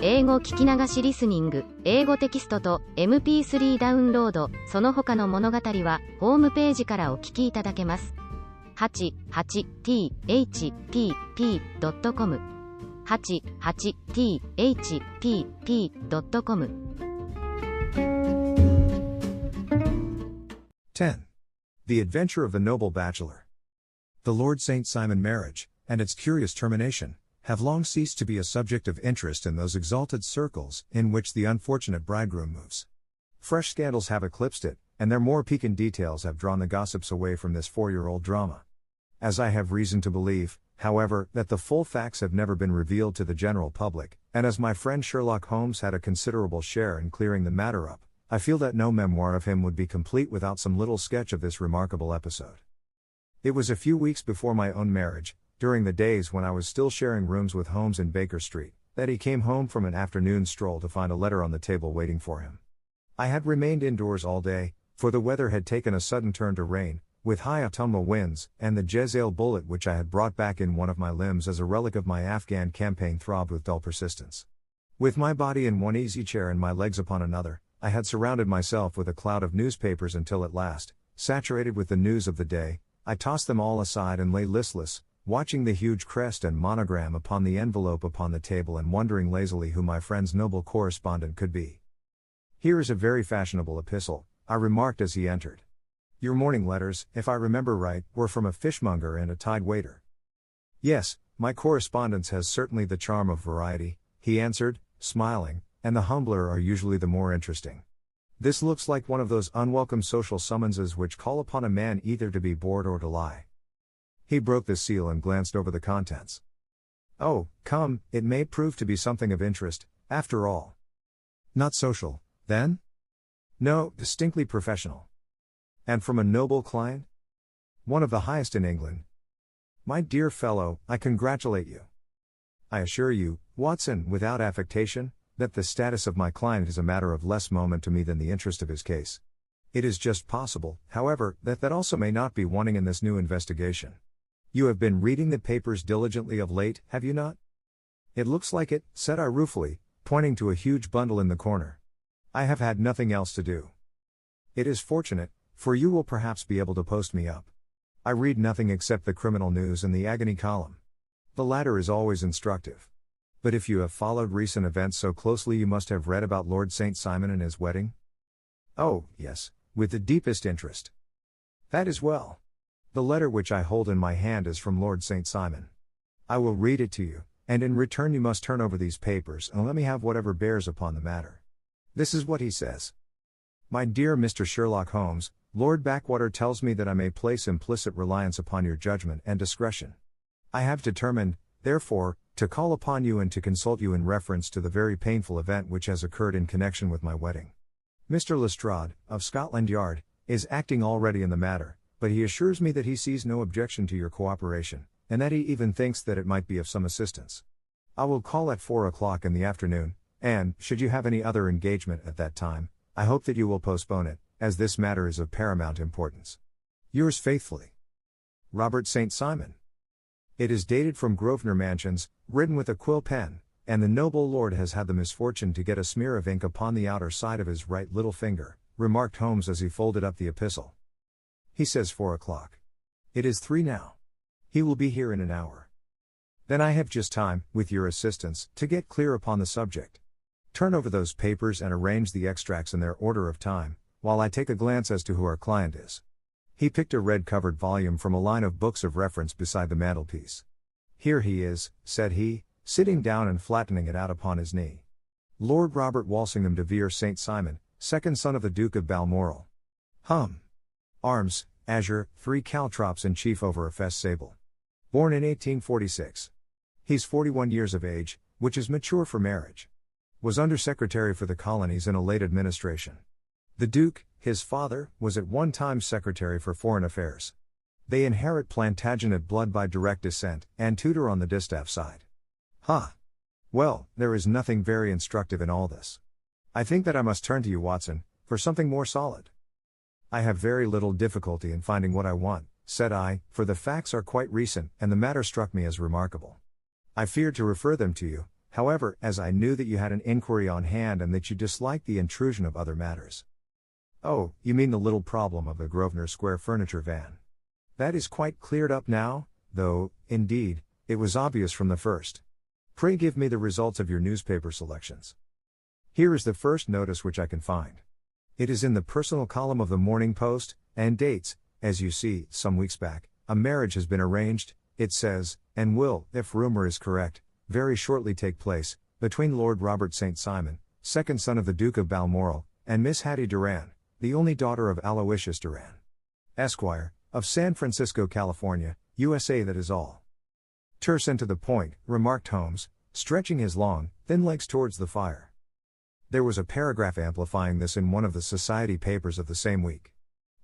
英語聞き流しリスニング、英語テキストと MP3 ダウンロード、その他の物語はホームページからお聞きいただけます。88thpp.com 88thpp.com 10. The Adventure of the Noble Bachelor. The Lord St. Simon marriage, and its curious termination, have long ceased to be a subject of interest in those exalted circles in which the unfortunate bridegroom moves. Fresh scandals have eclipsed it, and their more piquant details have drawn the gossips away from this 4-year-old drama. As I have reason to believe, however, that the full facts have never been revealed to the general public, and as my friend Sherlock Holmes had a considerable share in clearing the matter up, I feel that no memoir of him would be complete without some little sketch of this remarkable episode. It was a few weeks before my own marriage, during the days when I was still sharing rooms with Holmes in Baker Street, that he came home from an afternoon stroll to find a letter on the table waiting for him. I had remained indoors all day, for the weather had taken a sudden turn to rain, with high autumnal winds, and the Jezzail bullet which I had brought back in one of my limbs as a relic of my Afghan campaign throbbed with dull persistence. With my body in one easy chair and my legs upon another, I had surrounded myself with a cloud of newspapers until at last, saturated with the news of the day, I tossed them all aside and lay listless, watching the huge crest and monogram upon the envelope upon the table and wondering lazily who my friend's noble correspondent could be. "Here is a very fashionable epistle," I remarked as he entered. "Your morning letters, if I remember right, were from a fishmonger and a tide waiter." "Yes, my correspondence has certainly the charm of variety," he answered, smiling, "and the humbler are usually the more interesting. This looks like one of those unwelcome social summonses which call upon a man either to be bored or to lie." He broke the seal and glanced over the contents. "Oh, come, it may prove to be something of interest, after all." "Not social, then?" "No, distinctly professional." "And from a noble client?" "One of the highest in England." "My dear fellow, I congratulate you. I assure you, Watson, without affectation, that the status of my client is a matter of less moment to me than the interest of his case. It is just possible, however, that also may not be wanting in this new investigation. You have been reading the papers diligently of late, have you not?" "It looks like it," said I ruefully, pointing to a huge bundle in the corner. "I have had nothing else to do." "It is fortunate, for you will perhaps be able to post me up. I read nothing except the criminal news and the agony column. The latter is always instructive. But if you have followed recent events so closely, you must have read about Lord St. Simon and his wedding?" "Oh, yes, with the deepest interest." "That is well. The letter which I hold in my hand is from Lord St. Simon. I will read it to you, and in return you must turn over these papers and let me have whatever bears upon the matter. This is what he says. 'My dear Mr. Sherlock Holmes, Lord Backwater tells me that I may place implicit reliance upon your judgment and discretion. I have determined, therefore, to call upon you and to consult you in reference to the very painful event which has occurred in connection with my wedding. Mr. Lestrade, of Scotland Yard, is acting already in the matter, but he assures me that he sees no objection to your cooperation, and that he even thinks that it might be of some assistance. I will call at 4 o'clock in the afternoon, and, should you have any other engagement at that time, I hope that you will postpone it, as this matter is of paramount importance. Yours faithfully, Robert St. Simon." It is dated from Grosvenor Mansions, written with a quill pen, and the noble lord has had the misfortune to get a smear of ink upon the outer side of his right little finger, remarked Holmes as he folded up the epistle. "He says 4 o'clock. It is 3 now. He will be here in an hour. Then I have just time, with your assistance, to get clear upon the subject. Turn over those papers and arrange the extracts in their order of time, while I take a glance as to who our client is." He picked a red-covered volume from a line of books of reference beside the mantelpiece. "Here he is," said he, sitting down and flattening it out upon his knee. "Lord Robert Walsingham de Vere St. Simon, second son of the Duke of Balmoral. Arms, azure, 3 caltrops in chief over a fess sable. Born in 1846. He's 41 years of age, which is mature for marriage. Was Under-Secretary for the Colonies in a late administration. The Duke, his father, was at one time Secretary for Foreign Affairs. They inherit Plantagenet blood by direct descent, and Tudor on the distaff side. Well, there is nothing very instructive in all this. I think that I must turn to you, Watson, for something more solid." "I have very little difficulty in finding what I want," said I, "for the facts are quite recent, and the matter struck me as remarkable. I feared to refer them to you, However, as I knew that you had an inquiry on hand and that you disliked the intrusion of other matters. Oh, you mean the little problem of the Grosvenor Square furniture van. That is quite cleared up now, though, indeed, it was obvious from the first. Pray give me the results of your newspaper selections. Here is the first notice which I can find. It is in the personal column of the Morning Post, and dates, as you see, some weeks back. A marriage has been arranged, it says, and will, if rumor is correct, very shortly take place, between Lord Robert St. Simon, second son of the Duke of Balmoral, and Miss Hattie Duran, the only daughter of Aloysius Duran, Esquire, of San Francisco, California, USA. That is all. Terse and to the point, remarked Holmes, stretching his long, thin legs towards the fire. There was a paragraph amplifying this in one of the society papers of the same week.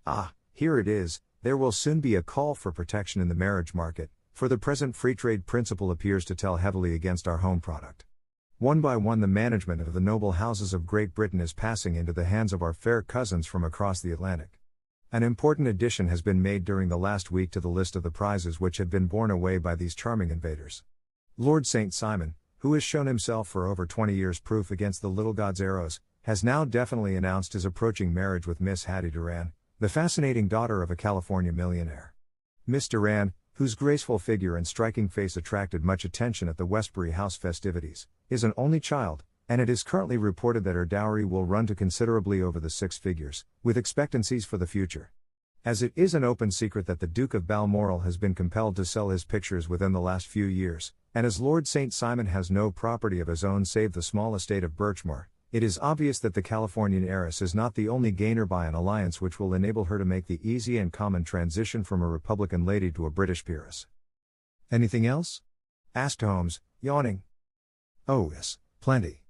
Ah, here it is. There will soon be a call for protection in the marriage market, for the present free trade principle appears to tell heavily against our home product. One by one the management of the noble houses of Great Britain is passing into the hands of our fair cousins from across the Atlantic. An important addition has been made during the last week to the list of the prizes which had been borne away by these charming invaders. Lord St. Simon, who has shown himself for over 20 years proof against the little god's arrows, has now definitely announced his approaching marriage with Miss Hattie Duran, the fascinating daughter of a California millionaire. Miss Duran, whose graceful figure and striking face attracted much attention at the Westbury House festivities, is an only child, and it is currently reported that her dowry will run to considerably over the 6 figures, with expectancies for the future. As it is an open secret that the Duke of Balmoral has been compelled to sell his pictures within the last few years, and as Lord St. Simon has no property of his own save the small estate of Birchmoor, it is obvious that the Californian heiress is not the only gainer by an alliance which will enable her to make the easy and common transition from a Republican lady to a British peeress. Anything else? Asked Holmes, yawning. Oh yes, plenty.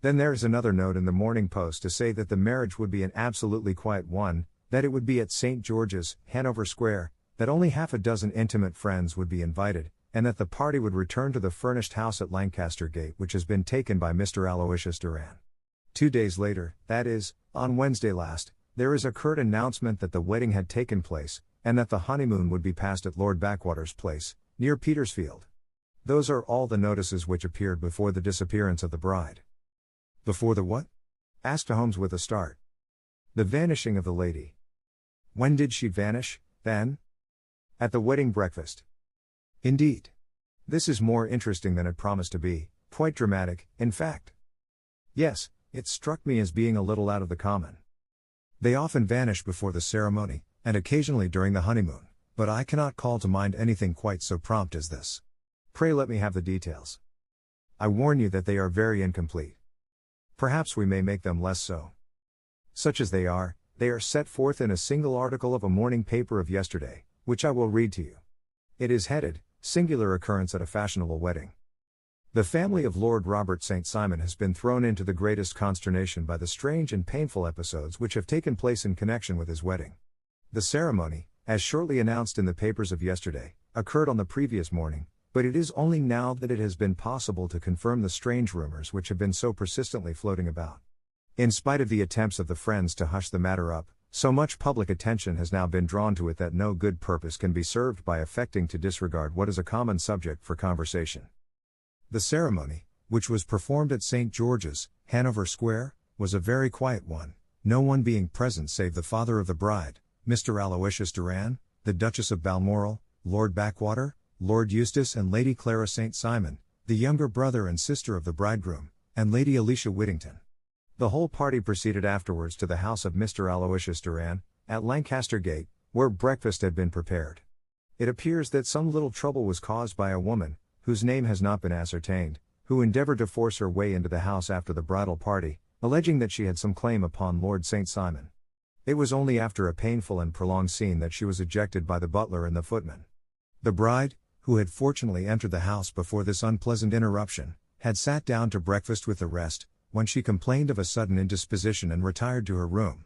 Then there is another note in the Morning Post to say that the marriage would be an absolutely quiet one, that it would be at St. George's, Hanover Square, that only half a dozen intimate friends would be invited, and that the party would return to the furnished house at Lancaster Gate which has been taken by Mr. Aloysius Duran. 2 days later, that is, on Wednesday last, there is a curt announcement that the wedding had taken place, and that the honeymoon would be passed at Lord Backwater's place, near Petersfield. Those are all the notices which appeared before the disappearance of the bride. Before the what? Asked Holmes with a start. The vanishing of the lady. When did she vanish, then? At the wedding breakfast. Indeed. This is more interesting than it promised to be, quite dramatic, in fact. Yes, it struck me as being a little out of the common. They often vanish before the ceremony, and occasionally during the honeymoon, but I cannot call to mind anything quite so prompt as this. Pray let me have the details. I warn you that they are very incomplete. Perhaps we may make them less so. Such as they are set forth in a single article of a morning paper of yesterday, which I will read to you. It is headed, Singular Occurrence at a Fashionable Wedding. The family of Lord Robert St. Simon has been thrown into the greatest consternation by the strange and painful episodes which have taken place in connection with his wedding. The ceremony, as shortly announced in the papers of yesterday, occurred on the previous morning, but it is only now that it has been possible to confirm the strange rumors which have been so persistently floating about. In spite of the attempts of the friends to hush the matter up, so much public attention has now been drawn to it that no good purpose can be served by affecting to disregard what is a common subject for conversation. The ceremony, which was performed at St. George's, Hanover Square, was a very quiet one, no one being present save the father of the bride, Mr. Aloysius Duran, the Duchess of Balmoral, Lord Backwater, Lord Eustace and Lady Clara St. Simon, the younger brother and sister of the bridegroom, and Lady Alicia Whittington. The whole party proceeded afterwards to the house of Mr. Aloysius Duran, at Lancaster Gate, where breakfast had been prepared. It appears that some little trouble was caused by a woman, whose name has not been ascertained, who endeavored to force her way into the house after the bridal party, alleging that she had some claim upon Lord St. Simon. It was only after a painful and prolonged scene that she was ejected by the butler and the footman. The bride, who had fortunately entered the house before this unpleasant interruption, had sat down to breakfast with the rest, when she complained of a sudden indisposition and retired to her room.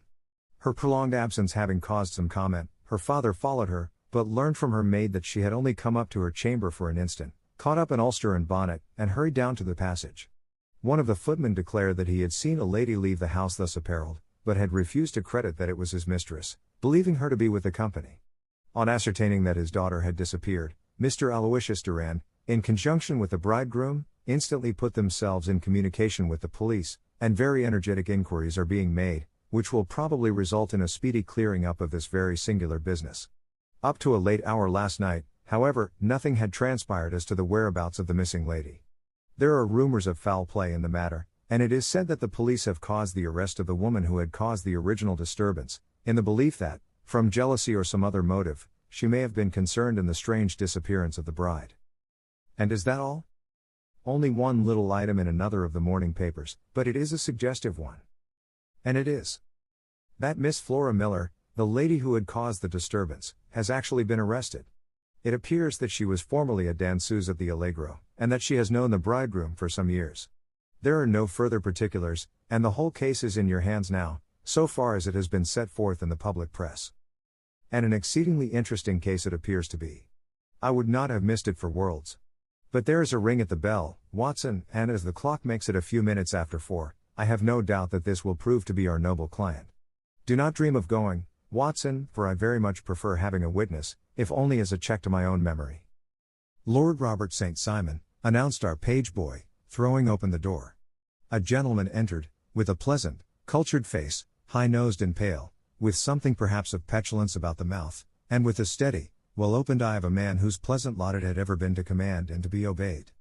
Her prolonged absence having caused some comment, her father followed her, but learned from her maid that she had only come up to her chamber for an instant, caught up an ulster and bonnet, and hurried down to the passage. One of the footmen declared that he had seen a lady leave the house thus apparelled, but had refused to credit that it was his mistress, believing her to be with the company. On ascertaining that his daughter had disappeared, Mr. Aloysius Duran, in conjunction with the bridegroom, instantly put themselves in communication with the police, and very energetic inquiries are being made, which will probably result in a speedy clearing up of this very singular business. Up to a late hour last night, however, nothing had transpired as to the whereabouts of the missing lady. There are rumors of foul play in the matter, and it is said that the police have caused the arrest of the woman who had caused the original disturbance, in the belief that, from jealousy or some other motive, she may have been concerned in the strange disappearance of the bride. And is that all? Only one little item in another of the morning papers, but it is a suggestive one. And it is that Miss Flora Miller, the lady who had caused the disturbance, has actually been arrested. It appears that she was formerly a danseuse at the Allegro, and that she has known the bridegroom for some years. There are no further particulars, and the whole case is in your hands now, so far as it has been set forth in the public press. And an exceedingly interesting case it appears to be. I would not have missed it for worlds. But there is a ring at the bell, Watson, and as the clock makes it a few minutes after 4, I have no doubt that this will prove to be our noble client. Do not dream of going, Watson, for I very much prefer having a witness, if only as a check to my own memory. Lord Robert St. Simon, announced our page boy, throwing open the door. A gentleman entered, with a pleasant, cultured face, high-nosed and pale, with something perhaps of petulance about the mouth, and with the steady, well-opened eye of a man whose pleasant lot it had ever been to command and to be obeyed.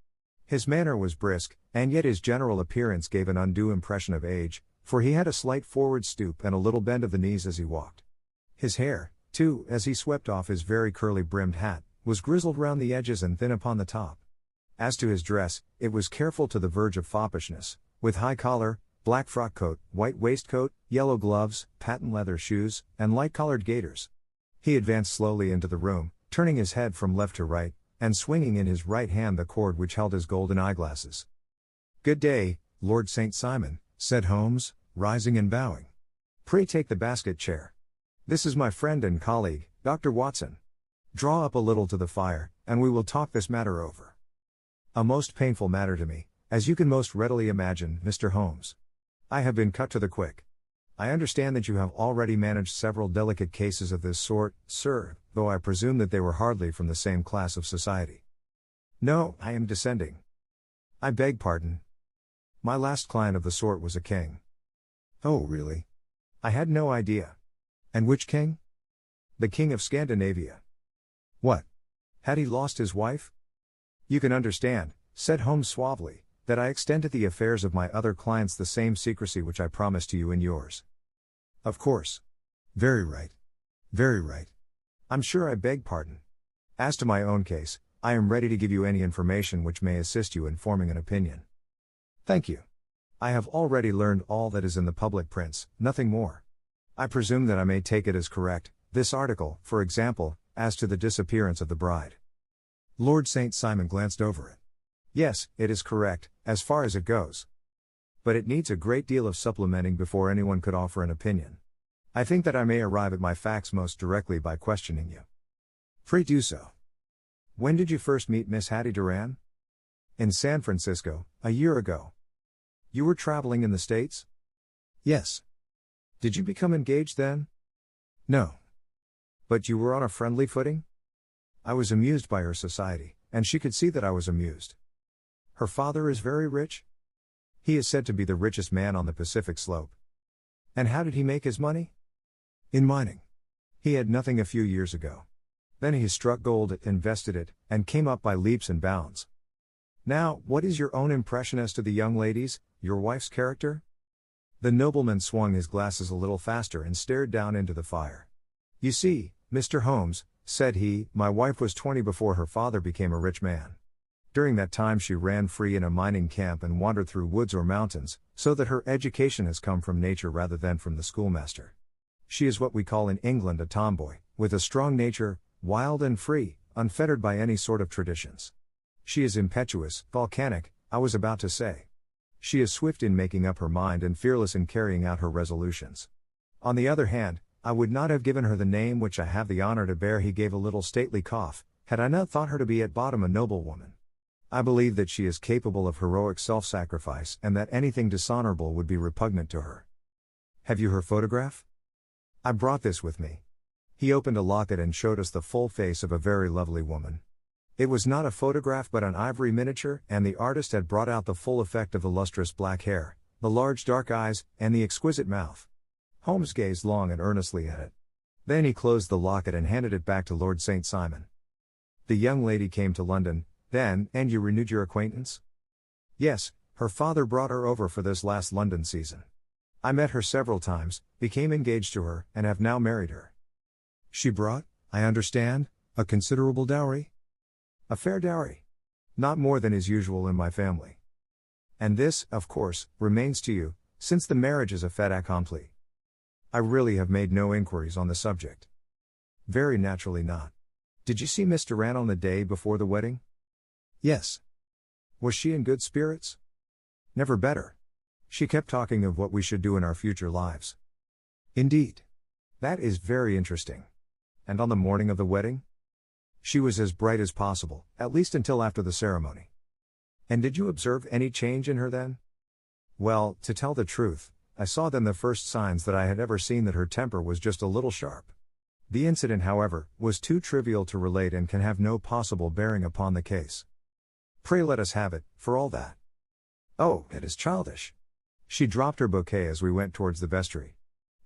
His manner was brisk, and yet his general appearance gave an undue impression of age, for he had a slight forward stoop and a little bend of the knees as he walked. His hair, too, as he swept off his very curly-brimmed hat, was grizzled round the edges and thin upon the top. As to his dress, it was careful to the verge of foppishness, with high collar, black frock coat, white waistcoat, yellow gloves, patent leather shoes, and light-collared gaiters. He advanced slowly into the room, turning his head from left to right, and swinging in his right hand the cord which held his golden eyeglasses. "Good day, Lord St. Simon," said Holmes, rising and bowing. "Pray take the basket chair. This is my friend and colleague, Dr. Watson. Draw up a little to the fire, and we will talk this matter over. A most painful matter to me, as you can most readily imagine, Mr. Holmes. I have been cut to the quick. I understand that you have already managed several delicate cases of this sort, sir, though I presume that they were hardly from the same class of society." "No, I am descending." "I beg pardon. My last client of the sort was a king." "Oh, really? I had no idea. And which king?" "The king of Scandinavia." "What? Had he lost his wife?" "You can understand," said Holmes suavely, "that I extend to the affairs of my other clients the same secrecy which I promised to you in yours." "Of course. Very right. Very right. I'm sure I beg pardon. As to my own case, I am ready to give you any information which may assist you in forming an opinion." "Thank you. I have already learned all that is in the public prints, nothing more. I presume that I may take it as correct, this article, for example, as to the disappearance of the bride." Lord St. Simon glanced over it. "Yes, it is correct, as far as it goes. But it needs a great deal of supplementing before anyone could offer an opinion. I think that I may arrive at my facts most directly by questioning you." "Pray do so." "When did you first meet Miss Hattie Duran?" "In San Francisco, a year ago." "You were traveling in the States?" "Yes." "Did you become engaged then?" "No." "But you were on a friendly footing?" "I was amused by her society, and she could see that I was amused." "Her father is very rich?" "He is said to be the richest man on the Pacific slope." "And how did he make his money?" "In mining. He had nothing a few years ago. Then he struck gold, invested it, and came up by leaps and bounds." "Now, what is your own impression as to the young lady's, your wife's character?" The nobleman swung his glasses a little faster and stared down into the fire. "You see, Mr. Holmes," said he, "my wife was 20 before her father became a rich man. During that time she ran free in a mining camp and wandered through woods or mountains, so that her education has come from nature rather than from the schoolmaster. She is what we call in England a tomboy, with a strong nature, wild and free, unfettered by any sort of traditions. She is impetuous, volcanic, I was about to say. She is swift in making up her mind and fearless in carrying out her resolutions. On the other hand, I would not have given her the name which I have the honor to bear." He gave a little stately cough, "had I not thought her to be at bottom a noble woman. I believe that she is capable of heroic self-sacrifice and that anything dishonorable would be repugnant to her. Have you her photograph?" "I brought this with me." He opened a locket and showed us the full face of a very lovely woman. It was not a photograph but an ivory miniature, and the artist had brought out the full effect of the lustrous black hair, the large dark eyes, and the exquisite mouth. Holmes gazed long and earnestly at it. Then he closed the locket and handed it back to Lord St. Simon. The young lady came to London, then, and you renewed your acquaintance? Yes, her father brought her over for this last London season. I met her several times, became engaged to her, and have now married her. She brought, I understand, a considerable dowry? A fair dowry. Not more than is usual in my family. And this, of course, remains to you, since the marriage is a fait accompli. I really have made no inquiries on the subject. Very naturally not. Did you see Miss Durand on the day before the wedding? Yes. Was she in good spirits? Never better. She kept talking of what we should do in our future lives. Indeed. That is very interesting. And on the morning of the wedding? She was as bright as possible, at least until after the ceremony. And did you observe any change in her then? Well, to tell the truth, I saw then the first signs that I had ever seen that her temper was just a little sharp. The incident, however, was too trivial to relate and can have no possible bearing upon the case. Pray let us have it, for all that. Oh, it is childish. She dropped her bouquet as we went towards the vestry.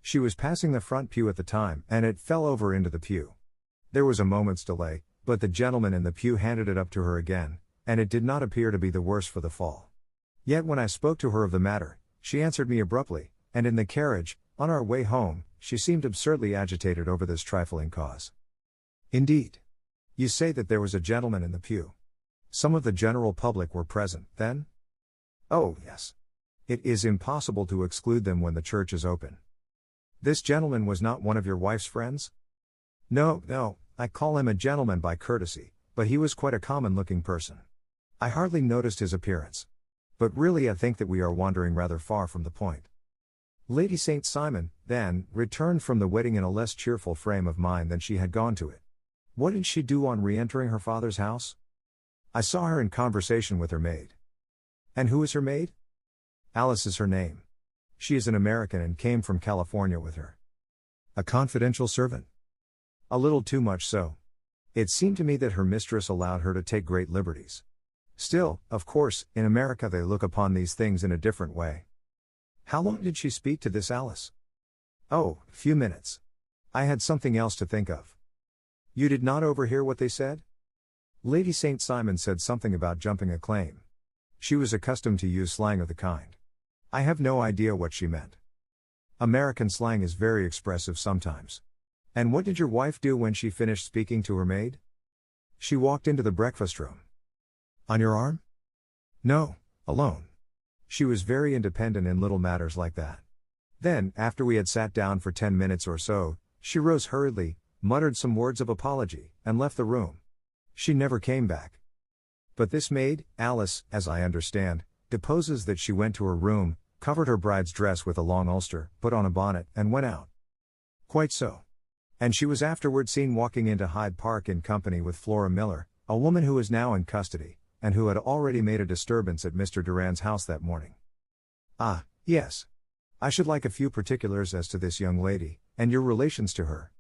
She was passing the front pew at the time, and it fell over into the pew. There was a moment's delay, but the gentleman in the pew handed it up to her again, and it did not appear to be the worse for the fall. Yet when I spoke to her of the matter, she answered me abruptly, and in the carriage, on our way home, she seemed absurdly agitated over this trifling cause. Indeed. You say that there was a gentleman in the pew. Some of the general public were present, then? Oh, yes. It is impossible to exclude them when the church is open. This gentleman was not one of your wife's friends? No, I call him a gentleman by courtesy, but he was quite a common-looking person. I hardly noticed his appearance. But really I think that we are wandering rather far from the point. Lady St. Simon, then, returned from the wedding in a less cheerful frame of mind than she had gone to it. What did she do on re-entering her father's house? I saw her in conversation with her maid. And who is her maid? Alice is her name. She is an American and came from California with her. A confidential servant? A little too much so. It seemed to me that her mistress allowed her to take great liberties. Still, of course, in America they look upon these things in a different way. How long did she speak to this Alice? Oh, a few minutes. I had something else to think of. You did not overhear what they said? Lady St. Simon said something about jumping a claim. She was accustomed to use slang of the kind. I have no idea what she meant. American slang is very expressive sometimes. And what did your wife do when she finished speaking to her maid? She walked into the breakfast room. On your arm? No, alone. She was very independent in little matters like that. Then, after we had sat down for 10 minutes or so, she rose hurriedly, muttered some words of apology, and left the room. She never came back. But this maid, Alice, as I understand, deposes that she went to her room, covered her bride's dress with a long ulster, put on a bonnet, and went out. Quite so. And she was afterward seen walking into Hyde Park in company with Flora Miller, a woman who is now in custody, and who had already made a disturbance at Mr. Durand's house that morning. Ah, yes. I should like a few particulars as to this young lady, and your relations to her.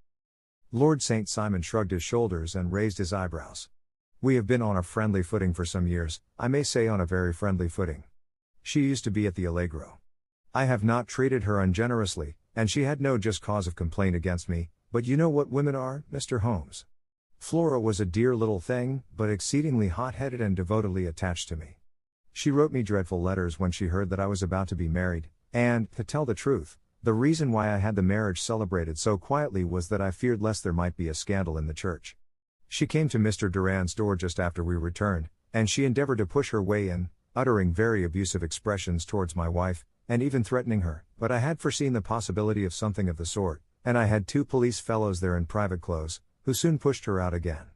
Lord St. Simon shrugged his shoulders and raised his eyebrows. We have been on a friendly footing for some years, I may say on a very friendly footing. She used to be at the Allegro. I have not treated her ungenerously, and she had no just cause of complaint against me, but you know what women are, Mr. Holmes. Flora was a dear little thing, but exceedingly hot-headed and devotedly attached to me. She wrote me dreadful letters when she heard that I was about to be married, and, to tell the truth, the reason why I had the marriage celebrated so quietly was that I feared lest there might be a scandal in the church. She came to Mr. Durand's door just after we returned, and she endeavored to push her way in, uttering very abusive expressions towards my wife, and even threatening her, but I had foreseen the possibility of something of the sort, and I had 2 police fellows there in private clothes, who soon pushed her out again.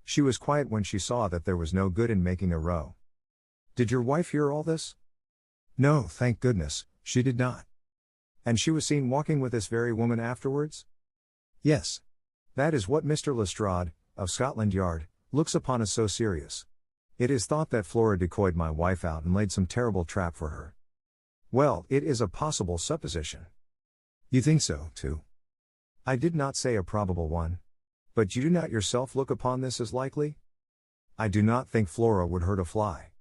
She was quiet when she saw that there was no good in making a row. Did your wife hear all this? No, thank goodness, she did not. And she was seen walking with this very woman afterwards? Yes. That is what Mr. Lestrade, of Scotland Yard, looks upon as so serious. It is thought that Flora decoyed my wife out and laid some terrible trap for her. Well, it is a possible supposition. You think so, too? I did not say a probable one. But you do not yourself look upon this as likely? I do not think Flora would hurt a fly.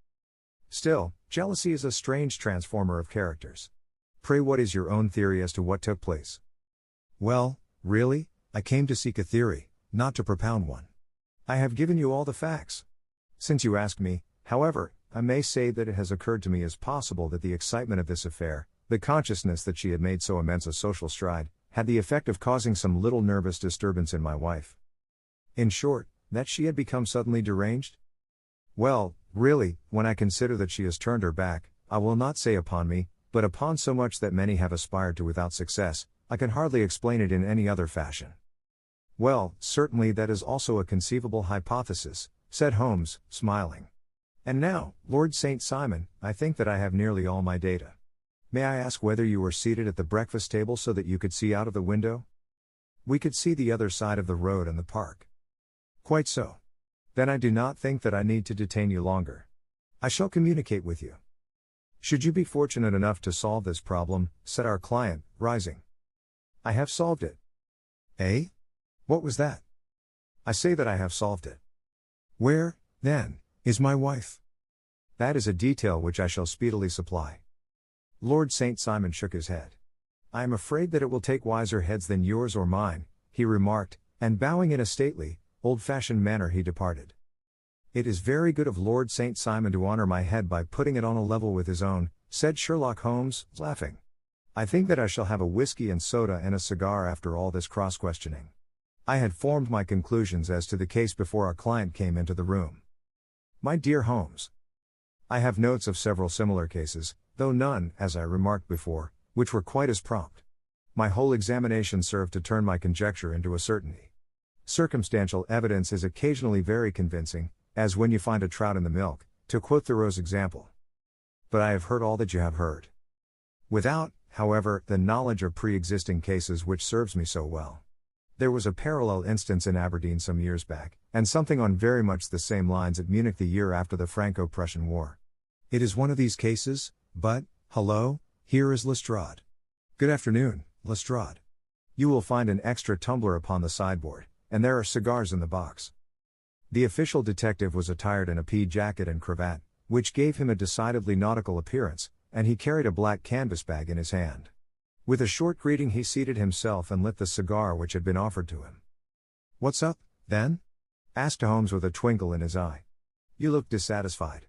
Still, jealousy is a strange transformer of characters. Pray, what is your own theory as to what took place? Well, really, I came to seek a theory, not to propound one. I have given you all the facts. Since you ask me, however, I may say that it has occurred to me as possible that the excitement of this affair, the consciousness that she had made so immense a social stride, had the effect of causing some little nervous disturbance in my wife. In short, that she had become suddenly deranged? Well, really, when I consider that she has turned her back, I will not say upon me, but upon so much that many have aspired to without success, I can hardly explain it in any other fashion. Well, certainly that is also a conceivable hypothesis, said Holmes, smiling. And now, Lord St. Simon, I think that I have nearly all my data. May I ask whether you were seated at the breakfast table so that you could see out of the window? We could see the other side of the road and the park. Quite so. Then I do not think that I need to detain you longer. I shall communicate with you. Should you be fortunate enough to solve this problem, said our client, rising. I have solved it. Eh? What was that? I say that I have solved it. Where, then, is my wife? That is a detail which I shall speedily supply. Lord St. Simon shook his head. I am afraid that it will take wiser heads than yours or mine, he remarked, and bowing in a stately, old-fashioned manner he departed. It is very good of Lord St. Simon to honor my head by putting it on a level with his own, said Sherlock Holmes, laughing. I think that I shall have a whiskey and soda and a cigar after all this cross-questioning. I had formed my conclusions as to the case before our client came into the room. My dear Holmes, I have notes of several similar cases, though none, as I remarked before, which were quite as prompt. My whole examination served to turn my conjecture into a certainty. Circumstantial evidence is occasionally very convincing, as when you find a trout in the milk, to quote Thoreau's example. But I have heard all that you have heard. Without, however, the knowledge of pre-existing cases which serves me so well. There was a parallel instance in Aberdeen some years back, and something on very much the same lines at Munich the year after the Franco-Prussian War. It is one of these cases, but, hello, here is Lestrade. Good afternoon, Lestrade. You will find an extra tumbler upon the sideboard, and there are cigars in the box. The official detective was attired in a pea jacket and cravat, which gave him a decidedly nautical appearance, and he carried a black canvas bag in his hand. With a short greeting he seated himself and lit the cigar which had been offered to him. What's up, then? Asked Holmes with a twinkle in his eye. You look dissatisfied.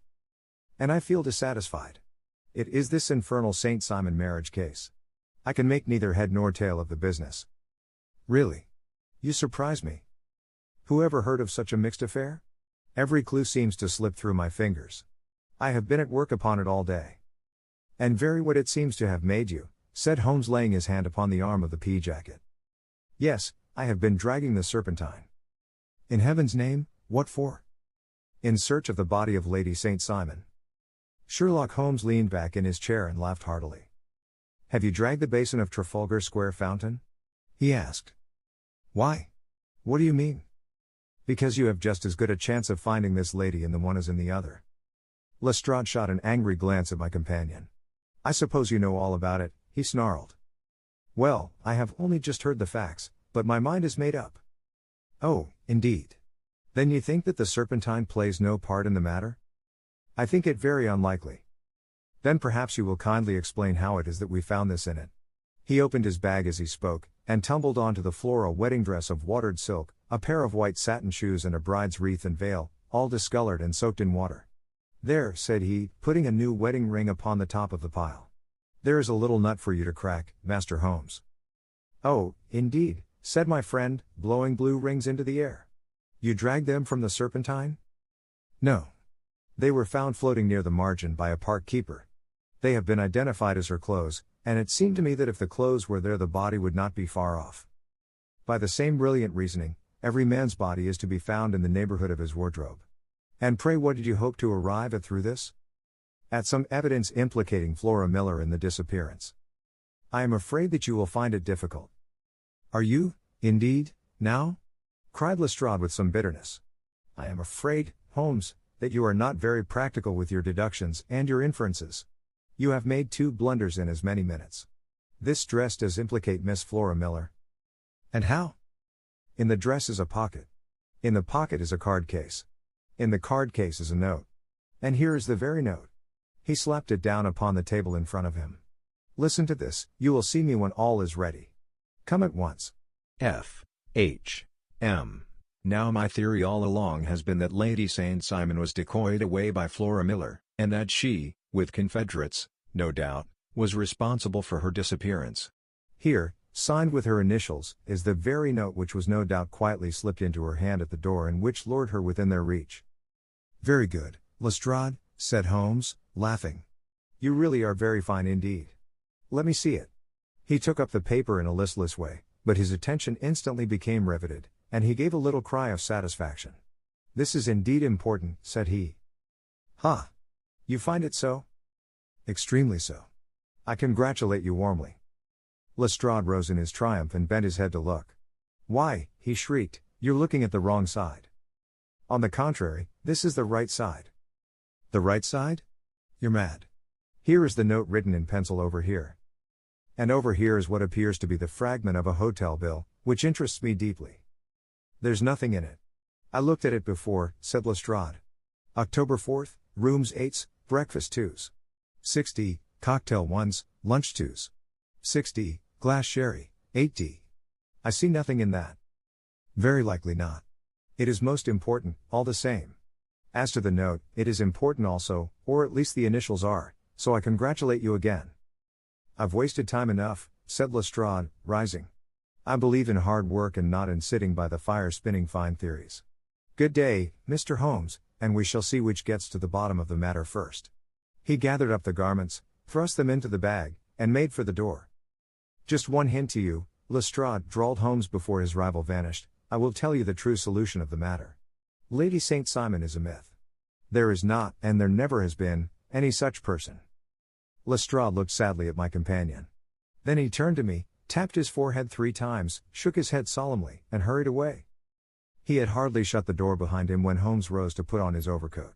And I feel dissatisfied. It is this infernal St. Simon marriage case. I can make neither head nor tail of the business. Really? You surprise me. Who ever heard of such a mixed affair? Every clue seems to slip through my fingers. I have been at work upon it all day. And very what it seems to have made you, said Holmes, laying his hand upon the arm of the pea jacket. Yes, I have been dragging the Serpentine. In heaven's name, what for? In search of the body of Lady St. Simon. Sherlock Holmes leaned back in his chair and laughed heartily. Have you dragged the basin of Trafalgar Square fountain? He asked. Why? What do you mean? Because you have just as good a chance of finding this lady in the one as in the other. Lestrade shot an angry glance at my companion. I suppose you know all about it, he snarled. Well, I have only just heard the facts, but my mind is made up. Oh, indeed. Then you think that the Serpentine plays no part in the matter? I think it very unlikely. Then perhaps you will kindly explain how it is that we found this in it. He opened his bag as he spoke, and tumbled onto the floor a wedding dress of watered silk, a pair of white satin shoes and a bride's wreath and veil, all discolored and soaked in water. There, said he, putting a new wedding ring upon the top of the pile. There is a little nut for you to crack, Master Holmes. Oh, indeed, said my friend, blowing blue rings into the air. You dragged them from the Serpentine? No. They were found floating near the margin by a park keeper. They have been identified as her clothes, and it seemed to me that if the clothes were there the body would not be far off. By the same brilliant reasoning, every man's body is to be found in the neighborhood of his wardrobe. And pray what did you hope to arrive at through this? At some evidence implicating Flora Miller in the disappearance. I am afraid that you will find it difficult. Are you, indeed, now? Cried Lestrade with some bitterness. I am afraid, Holmes, that you are not very practical with your deductions and your inferences. You have made 2 blunders in as many minutes. This dress does implicate Miss Flora Miller. And how? In the dress is a pocket. In the pocket is a card case. In the card case is a note. And here is the very note. He slapped it down upon the table in front of him. Listen to this, you will see me when all is ready. Come at once. F. H. M. Now my theory all along has been that Lady St. Simon was decoyed away by Flora Miller, and that she, with Confederates, no doubt, was responsible for her disappearance. Here, signed with her initials, is the very note which was no doubt quietly slipped into her hand at the door and which lured her within their reach. Very good, Lestrade, said Holmes, laughing. You really are very fine indeed. Let me see it. He took up the paper in a listless way, but his attention instantly became riveted, and he gave a little cry of satisfaction. This is indeed important, said he. Ha! You find it so? Extremely so. I congratulate you warmly. Lestrade rose in his triumph and bent his head to look. Why, he shrieked, you're looking at the wrong side. On the contrary, this is the right side. The right side? You're mad. Here is the note written in pencil over here. And over here is what appears to be the fragment of a hotel bill, which interests me deeply. There's nothing in it. I looked at it before, said Lestrade. October 4th, rooms 8s, breakfast 2s. 6D, cocktail 1s, lunch 2s. 6D, glass sherry, 8D. I see nothing in that. Very likely not. It is most important, all the same. As to the note, it is important also, or at least the initials are, so I congratulate you again. I've wasted time enough, said Lestrade, rising. I believe in hard work and not in sitting by the fire spinning fine theories. Good day, Mr. Holmes, and we shall see which gets to the bottom of the matter first. He gathered up the garments, thrust them into the bag, and made for the door. Just one hint to you, Lestrade, drawled Holmes before his rival vanished, I will tell you the true solution of the matter. Lady St. Simon is a myth. There is not, and there never has been, any such person. Lestrade looked sadly at my companion. Then he turned to me, tapped his forehead 3 times, shook his head solemnly, and hurried away. He had hardly shut the door behind him when Holmes rose to put on his overcoat.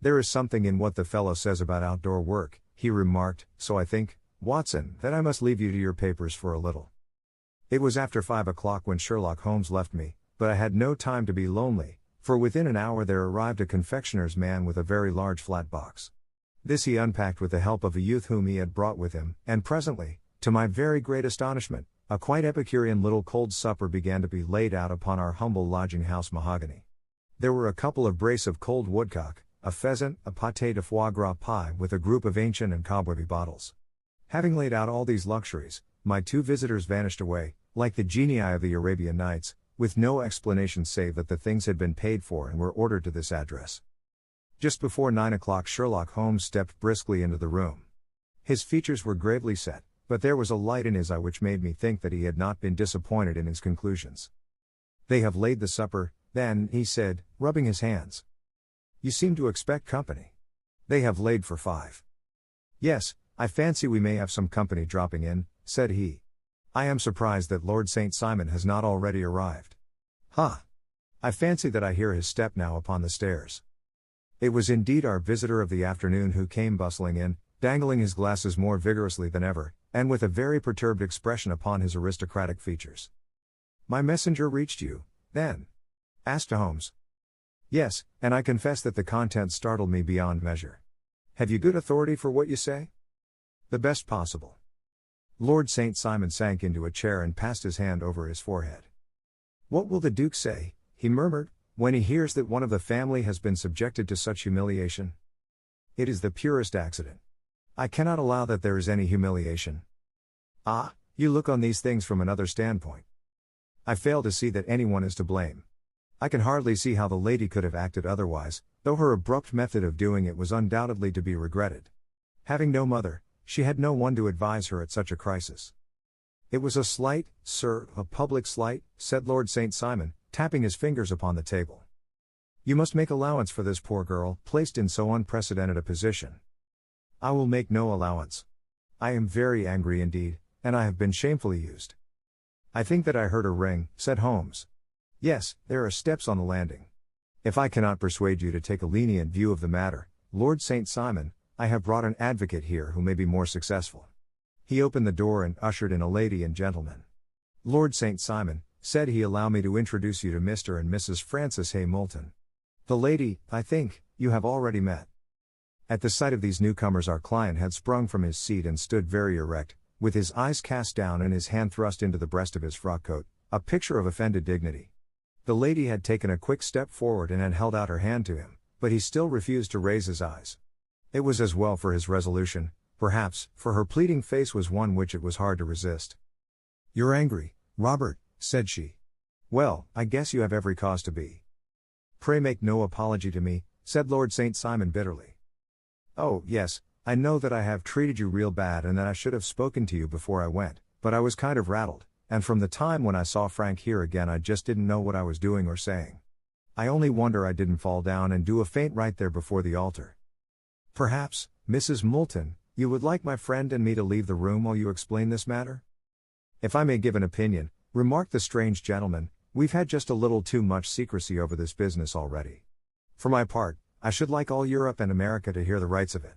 There is something in what the fellow says about outdoor work, he remarked, so I think, Watson, that I must leave you to your papers for a little. It was after 5 o'clock when Sherlock Holmes left me, but I had no time to be lonely, for within an hour there arrived a confectioner's man with a very large flat box. This he unpacked with the help of a youth whom he had brought with him, and presently, to my very great astonishment, a quite Epicurean little cold supper began to be laid out upon our humble lodging-house mahogany. There were a couple of brace of cold woodcock, a pheasant, a pâté de foie gras pie with a group of ancient and cobwebby bottles. Having laid out all these luxuries, my 2 visitors vanished away, like the genii of the Arabian Nights, with no explanation save that the things had been paid for and were ordered to this address. Just before 9 o'clock Sherlock Holmes stepped briskly into the room. His features were gravely set, but there was a light in his eye which made me think that he had not been disappointed in his conclusions. They have laid the supper, then, he said, rubbing his hands. You seem to expect company. They have laid for 5. Yes, I fancy we may have some company dropping in, said he. I am surprised that Lord St. Simon has not already arrived. Ha! I fancy that I hear his step now upon the stairs. It was indeed our visitor of the afternoon who came bustling in, dangling his glasses more vigorously than ever, and with a very perturbed expression upon his aristocratic features. My messenger reached you, then? Asked Holmes. Yes, and I confess that the contents startled me beyond measure. Have you good authority for what you say? The best possible. Lord St. Simon sank into a chair and passed his hand over his forehead. What will the Duke say, he murmured, when he hears that one of the family has been subjected to such humiliation? It is the purest accident. I cannot allow that there is any humiliation. Ah, you look on these things from another standpoint. I fail to see that anyone is to blame. I can hardly see how the lady could have acted otherwise, though her abrupt method of doing it was undoubtedly to be regretted. Having no mother, she had no one to advise her at such a crisis. It was a slight, sir, a public slight, said Lord St. Simon, tapping his fingers upon the table. You must make allowance for this poor girl, placed in so unprecedented a position. I will make no allowance. I am very angry indeed, and I have been shamefully used. I think that I heard a ring, said Holmes. Yes, there are steps on the landing. If I cannot persuade you to take a lenient view of the matter, Lord St. Simon, I have brought an advocate here who may be more successful. He opened the door and ushered in a lady and gentleman. Lord St. Simon, said he, allow me to introduce you to Mr. and Mrs. Francis Hay Moulton. The lady, I think, you have already met. At the sight of these newcomers, our client had sprung from his seat and stood very erect, with his eyes cast down and his hand thrust into the breast of his frock coat, a picture of offended dignity. The lady had taken a quick step forward and had held out her hand to him, but he still refused to raise his eyes. It was as well for his resolution, perhaps, for her pleading face was one which it was hard to resist. "You're angry, Robert," said she. "Well, I guess you have every cause to be." "Pray make no apology to me," said Lord St. Simon bitterly. "Oh, yes, I know that I have treated you real bad and that I should have spoken to you before I went, but I was kind of rattled, and from the time when I saw Frank here again I just didn't know what I was doing or saying. I only wonder I didn't fall down and do a faint right there before the altar. Perhaps, Mrs. Moulton, you would like my friend and me to leave the room while you explain this matter?" "If I may give an opinion," remarked the strange gentleman, "we've had just a little too much secrecy over this business already. For my part, I should like all Europe and America to hear the rights of it."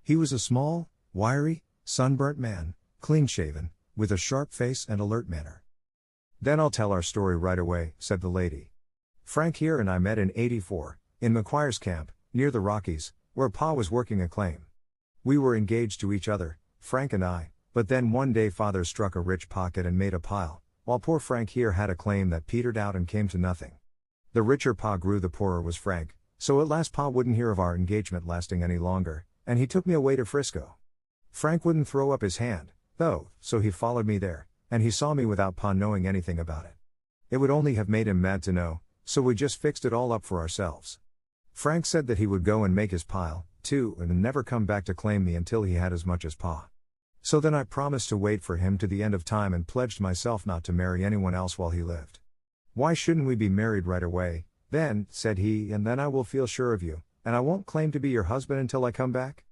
He was a small, wiry, sunburnt man, clean-shaven, with a sharp face and alert manner. "Then I'll tell our story right away," said the lady. "Frank here and I met in '84, in McQuire's camp, near the Rockies, where Pa was working a claim. We were engaged to each other, Frank and I, but then one day Father struck a rich pocket and made a pile, while poor Frank here had a claim that petered out and came to nothing. The richer Pa grew, the poorer was Frank, so at last Pa wouldn't hear of our engagement lasting any longer, and he took me away to Frisco. Frank wouldn't throw up his hand, though, so he followed me there, and he saw me without Pa knowing anything about it. It would only have made him mad to know, so we just fixed it all up for ourselves. Frank said that he would go and make his pile, too, and never come back to claim me until he had as much as Pa. So then I promised to wait for him to the end of time and pledged myself not to marry anyone else while he lived. 'Why shouldn't we be married right away, then,' said he, 'and then I will feel sure of you, and I won't claim to be your husband until I come back?'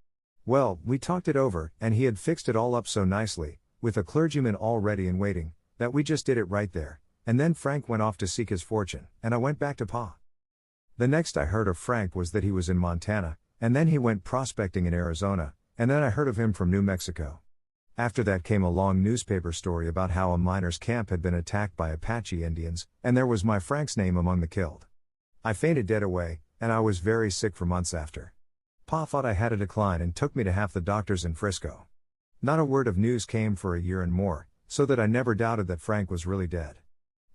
Well, we talked it over, and he had fixed it all up so nicely, with a clergyman all ready and waiting, that we just did it right there, and then Frank went off to seek his fortune, and I went back to Pa. The next I heard of Frank was that he was in Montana, and then he went prospecting in Arizona, and then I heard of him from New Mexico. After that came a long newspaper story about how a miners' camp had been attacked by Apache Indians, and there was my Frank's name among the killed. I fainted dead away, and I was very sick for months after. Pa thought I had a decline and took me to half the doctors in Frisco. Not a word of news came for a year and more, so that I never doubted that Frank was really dead.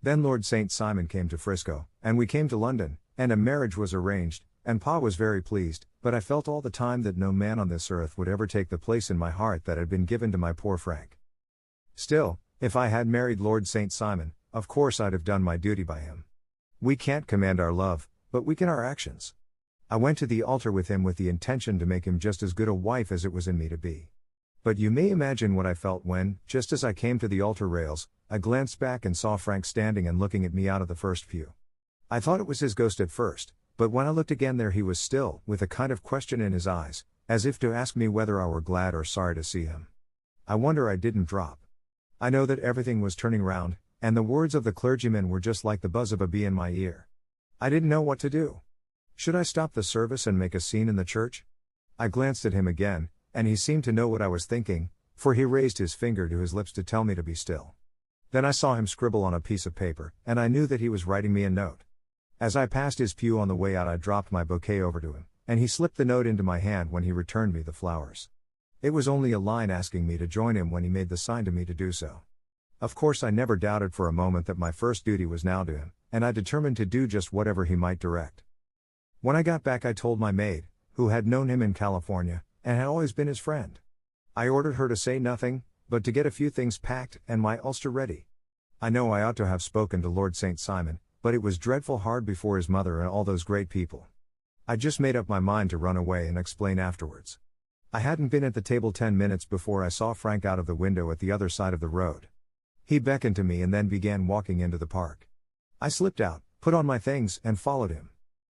Then Lord St. Simon came to Frisco, and we came to London, and a marriage was arranged, and Pa was very pleased, but I felt all the time that no man on this earth would ever take the place in my heart that had been given to my poor Frank. Still, if I had married Lord St. Simon, of course I'd have done my duty by him. We can't command our love, but we can our actions. I went to the altar with him with the intention to make him just as good a wife as it was in me to be. But you may imagine what I felt when, just as I came to the altar rails, I glanced back and saw Frank standing and looking at me out of the first pew. I thought it was his ghost at first, but when I looked again there he was still, with a kind of question in his eyes, as if to ask me whether I were glad or sorry to see him. I wonder I didn't drop. I know that everything was turning round, and the words of the clergyman were just like the buzz of a bee in my ear. I didn't know what to do. Should I stop the service and make a scene in the church? I glanced at him again, and he seemed to know what I was thinking, for he raised his finger to his lips to tell me to be still. Then I saw him scribble on a piece of paper, and I knew that he was writing me a note. As I passed his pew on the way out I dropped my bouquet over to him, and he slipped the note into my hand when he returned me the flowers. It was only a line asking me to join him when he made the sign to me to do so. Of course I never doubted for a moment that my first duty was now to him, and I determined to do just whatever he might direct. When I got back I told my maid, who had known him in California, and had always been his friend. I ordered her to say nothing, but to get a few things packed and my ulster ready. I know I ought to have spoken to Lord St. Simon, but it was dreadful hard before his mother and all those great people. I just made up my mind to run away and explain afterwards. I hadn't been at the table 10 minutes before I saw Frank out of the window at the other side of the road. He beckoned to me and then began walking into the park. I slipped out, put on my things, and followed him.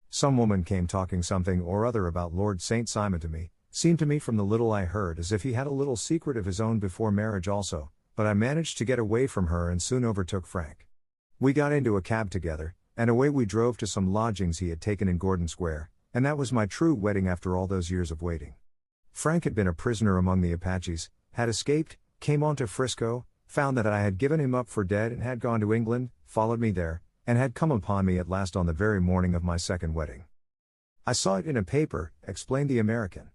Some woman came talking something or other about Lord St. Simon to me, seemed to me from the little I heard as if he had a little secret of his own before marriage also, but I managed to get away from her and soon overtook Frank. We got into a cab together, and away we drove to some lodgings he had taken in Gordon Square, and that was my true wedding after all those years of waiting. Frank had been a prisoner among the Apaches, had escaped, came on to Frisco, found that I had given him up for dead and had gone to England, followed me there, and had come upon me at last on the very morning of my second wedding. I saw it in a paper, explained the American.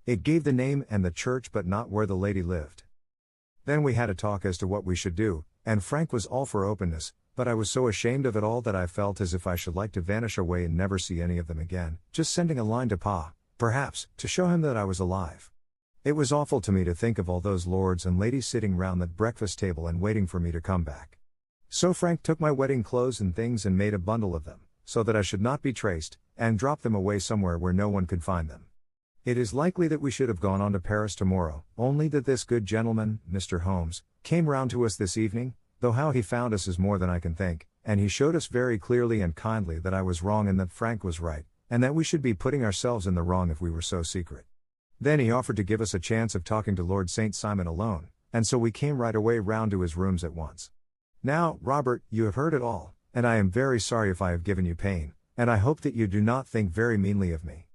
It gave the name and the church but not where the lady lived. Then we had a talk as to what we should do, and Frank was all for openness, but I was so ashamed of it all that I felt as if I should like to vanish away and never see any of them again, just sending a line to Pa, perhaps, to show him that I was alive. It was awful to me to think of all those lords and ladies sitting round that breakfast table and waiting for me to come back. So Frank took my wedding clothes and things and made a bundle of them, so that I should not be traced, and dropped them away somewhere where no one could find them. It is likely that we should have gone on to Paris tomorrow, only that this good gentleman, Mr. Holmes, came round to us this evening, though how he found us is more than I can think, and he showed us very clearly and kindly that I was wrong and that Frank was right, and that we should be putting ourselves in the wrong if we were so secret. Then he offered to give us a chance of talking to Lord St. Simon alone, and so we came right away round to his rooms at once. Now, Robert, you have heard it all, and I am very sorry if I have given you pain, and I hope that you do not think very meanly of me.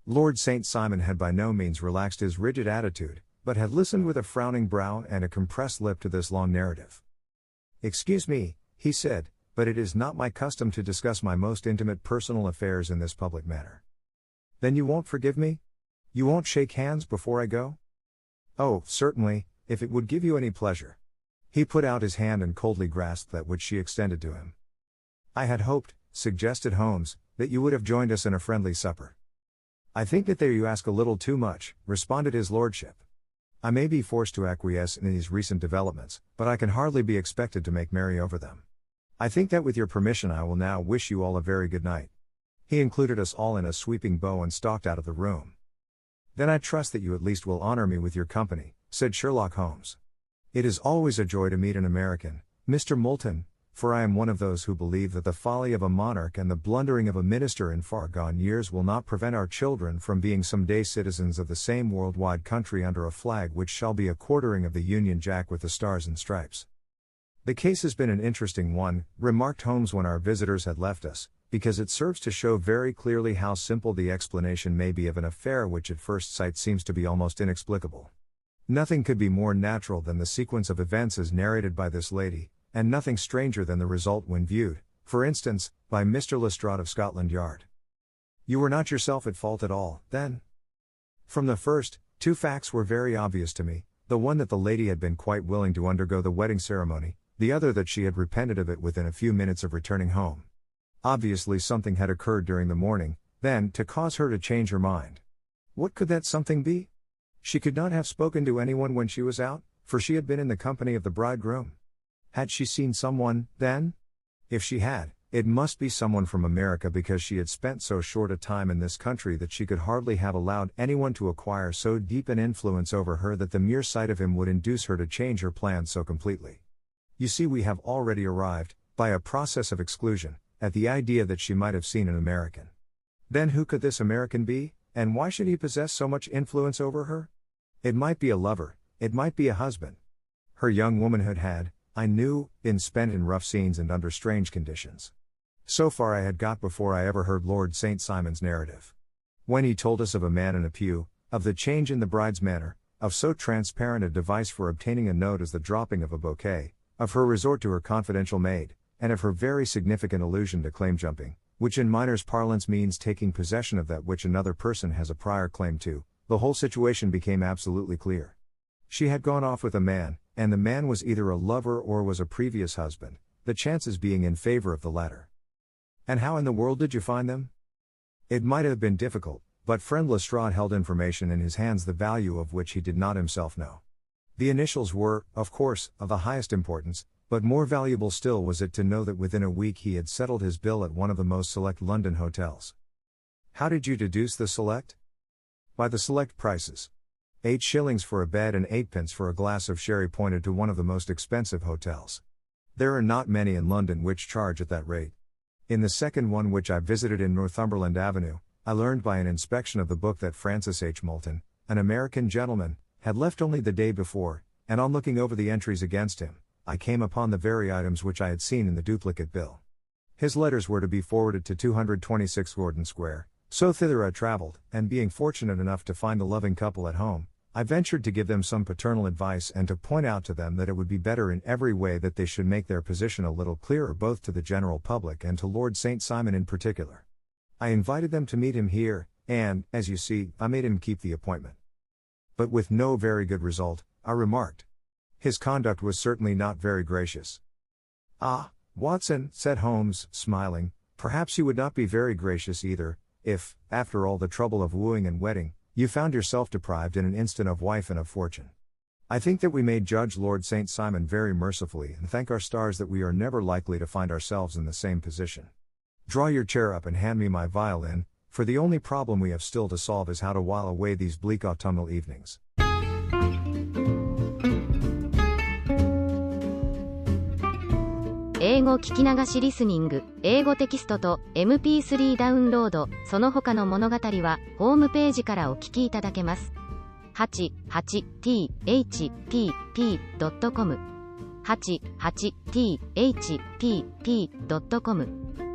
Lord St. Simon had by no means relaxed his rigid attitude, but had listened with a frowning brow and a compressed lip to this long narrative. "Excuse me," he said, "but it is not my custom to discuss my most intimate personal affairs in this public manner." "Then you won't forgive me? You won't shake hands before I go?" "Oh, certainly, if it would give you any pleasure." He put out his hand and coldly grasped that which she extended to him. "I had hoped," suggested Holmes, "that you would have joined us in a friendly supper." "I think that there you ask a little too much," responded his lordship. "I may be forced to acquiesce in these recent developments, but I can hardly be expected to make merry over them. I think that with your permission I will now wish you all a very good night." He included us all in a sweeping bow and stalked out of the room. "Then I trust that you at least will honor me with your company," said Sherlock Holmes. "It is always a joy to meet an American, Mr. Moulton, for I am one of those who believe that the folly of a monarch and the blundering of a minister in far-gone years will not prevent our children from being some day citizens of the same worldwide country under a flag which shall be a quartering of the Union Jack with the stars and stripes." "The case has been an interesting one," remarked Holmes when our visitors had left us, "because it serves to show very clearly how simple the explanation may be of an affair which at first sight seems to be almost inexplicable. Nothing could be more natural than the sequence of events as narrated by this lady, and nothing stranger than the result when viewed, for instance, by Mr. Lestrade of Scotland Yard." "You were not yourself at fault at all, then?" "From the first, two facts were very obvious to me, the one that the lady had been quite willing to undergo the wedding ceremony, the other that she had repented of it within a few minutes of returning home. Obviously something had occurred during the morning, then, to cause her to change her mind. What could that something be? She could not have spoken to anyone when she was out, for she had been in the company of the bridegroom. Had she seen someone, then? If she had, it must be someone from America, because she had spent so short a time in this country that she could hardly have allowed anyone to acquire so deep an influence over her that the mere sight of him would induce her to change her plans so completely. You see, we have already arrived, by a process of exclusion, at the idea that she might have seen an American. Then who could this American be, and why should he possess so much influence over her? It might be a lover, it might be a husband. Her young womanhood had, I knew, been spent in rough scenes and under strange conditions. So far I had got before I ever heard Lord St. Simon's narrative. When he told us of a man in a pew, of the change in the bride's manner, of so transparent a device for obtaining a note as the dropping of a bouquet, of her resort to her confidential maid, and of her very significant allusion to claim jumping, which in miners' parlance means taking possession of that which another person has a prior claim to, the whole situation became absolutely clear. She had gone off with a man, and the man was either a lover or was a previous husband, the chances being in favor of the latter. And how in the world did you find them? It might have been difficult, but friend Lestrade held information in his hands the value of which he did not himself know. The initials were, of course, of the highest importance, but more valuable still was it to know that within a week he had settled his bill at one of the most select London hotels. How did you deduce the select? By the select prices. 8 shillings for a bed and 8 pence for a glass of sherry pointed to one of the most expensive hotels. There are not many in London which charge at that rate. In the second one, which I visited in Northumberland Avenue, I learned by an inspection of the book that Francis H. Moulton, an American gentleman, had left only the day before, and on looking over the entries against him, I came upon the very items which I had seen in the duplicate bill. His letters were to be forwarded to 226 Gordon Square, so thither I travelled, and being fortunate enough to find the loving couple at home, I ventured to give them some paternal advice and to point out to them that it would be better in every way that they should make their position a little clearer both to the general public and to Lord St. Simon in particular. I invited them to meet him here, and, as you see, I made him keep the appointment. But with no very good result, I remarked. His conduct was certainly not very gracious. Ah, Watson, said Holmes, smiling, perhaps you would not be very gracious either, if, after all the trouble of wooing and wedding, you found yourself deprived in an instant of wife and of fortune. I think that we may judge Lord St. Simon very mercifully and thank our stars that we are never likely to find ourselves in the same position. Draw your chair up and hand me my violin, for the only problem we have still to solve is how to while away these bleak autumnal evenings. 英語聞き流しリスニング、英語テキストと MP3 ダウンロード、その他の物語はホームページからお聞きいただけます。88thpp.com 88thpp.com